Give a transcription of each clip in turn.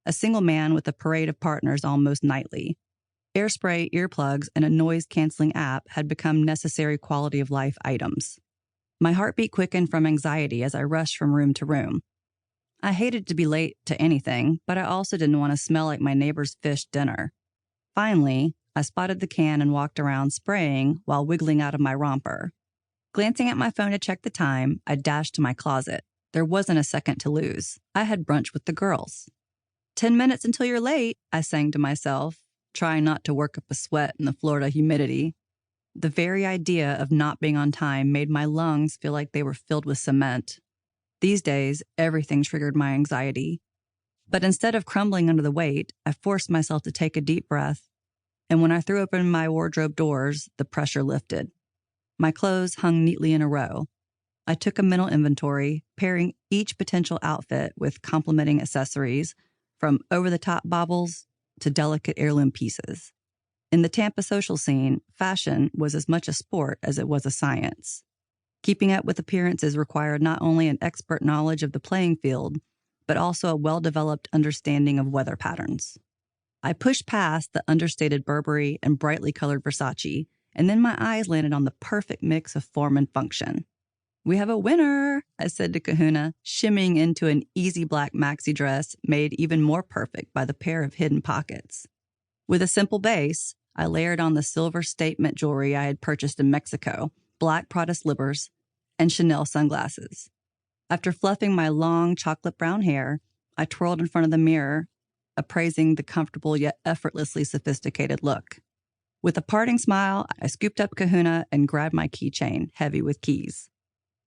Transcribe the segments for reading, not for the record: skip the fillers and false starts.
a single man with a parade of partners almost nightly. Airspray, earplugs, and a noise-canceling app had become necessary quality-of-life items. My heartbeat quickened from anxiety as I rushed from room to room. I hated to be late to anything, but I also didn't want to smell like my neighbor's fish dinner. Finally, I spotted the can and walked around spraying while wiggling out of my romper. Glancing at my phone to check the time, I dashed to my closet. There wasn't a second to lose. I had brunch with the girls. 10 minutes until you're late, I sang to myself, trying not to work up a sweat in the Florida humidity. The very idea of not being on time made my lungs feel like they were filled with cement. These days, everything triggered my anxiety. But instead of crumbling under the weight, I forced myself to take a deep breath. And when I threw open my wardrobe doors, the pressure lifted. My clothes hung neatly in a row. I took a mental inventory, pairing each potential outfit with complementing accessories, from over-the-top baubles to delicate heirloom pieces. In the Tampa social scene, fashion was as much a sport as it was a science. Keeping up with appearances required not only an expert knowledge of the playing field, but also a well-developed understanding of weather patterns. I pushed past the understated Burberry and brightly colored Versace, and then my eyes landed on the perfect mix of form and function. "We have a winner," I said to Kahuna, shimmying into an easy black maxi dress made even more perfect by the pair of hidden pockets. With a simple base, I layered on the silver statement jewelry I had purchased in Mexico, black Prada slippers, and Chanel sunglasses. After fluffing my long chocolate brown hair, I twirled in front of the mirror, appraising the comfortable yet effortlessly sophisticated look. With a parting smile, I scooped up Kahuna and grabbed my keychain, heavy with keys.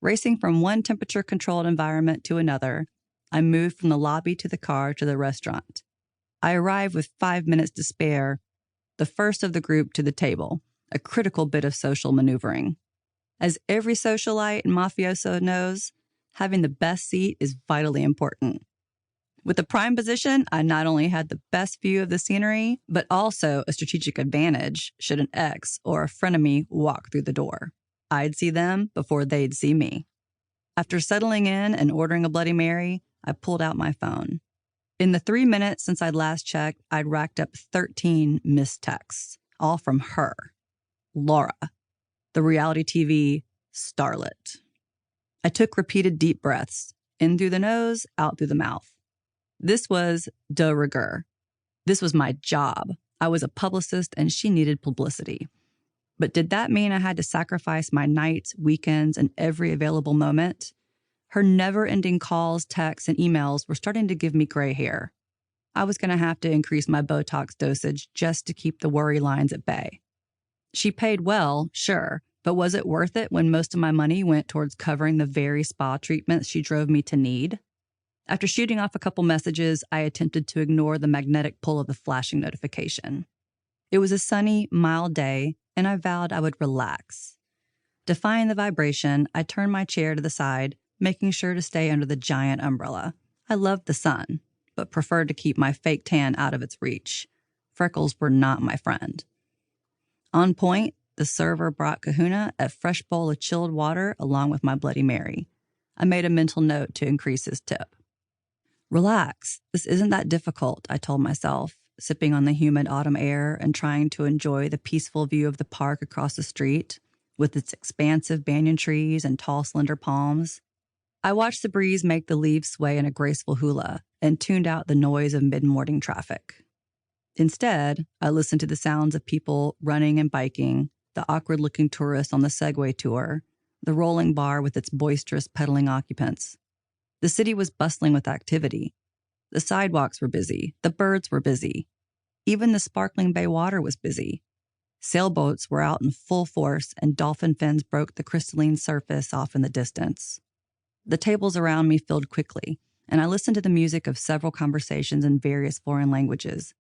Racing from one temperature-controlled environment to another, I moved from the lobby to the car to the restaurant. I arrived with 5 minutes to spare, the first of the group to the table, a critical bit of social maneuvering. As every socialite and mafioso knows, having the best seat is vitally important. With the prime position, I not only had the best view of the scenery, but also a strategic advantage should an ex or a frenemy walk through the door. I'd see them before they'd see me. After settling in and ordering a Bloody Mary, I pulled out my phone. In the 3 minutes since I'd last checked, I'd racked up 13 missed texts, all from her, Laura, the reality TV starlet. I took repeated deep breaths, in through the nose, out through the mouth. This was de rigueur. This was my job. I was a publicist and she needed publicity. But did that mean I had to sacrifice my nights, weekends, and every available moment? Her never-ending calls, texts, and emails were starting to give me gray hair. I was going to have to increase my Botox dosage just to keep the worry lines at bay. She paid well, sure, but was it worth it when most of my money went towards covering the very spa treatments she drove me to need? After shooting off a couple messages, I attempted to ignore the magnetic pull of the flashing notification. It was a sunny, mild day, and I vowed I would relax. Defying the vibration, I turned my chair to the side, making sure to stay under the giant umbrella. I loved the sun, but preferred to keep my fake tan out of its reach. Freckles were not my friend. On point, the server brought Kahuna a fresh bowl of chilled water along with my Bloody Mary. I made a mental note to increase his tip. "Relax, this isn't that difficult," I told myself, sipping on the humid autumn air and trying to enjoy the peaceful view of the park across the street, with its expansive banyan trees and tall, slender palms. I watched the breeze make the leaves sway in a graceful hula and tuned out the noise of mid-morning traffic. Instead, I listened to the sounds of people running and biking, the awkward-looking tourists on the Segway tour, the rolling bar with its boisterous pedaling occupants. The city was bustling with activity. The sidewalks were busy. The birds were busy. Even the sparkling bay water was busy. Sailboats were out in full force, and dolphin fins broke the crystalline surface off in the distance. The tables around me filled quickly, and I listened to the music of several conversations in various foreign languages,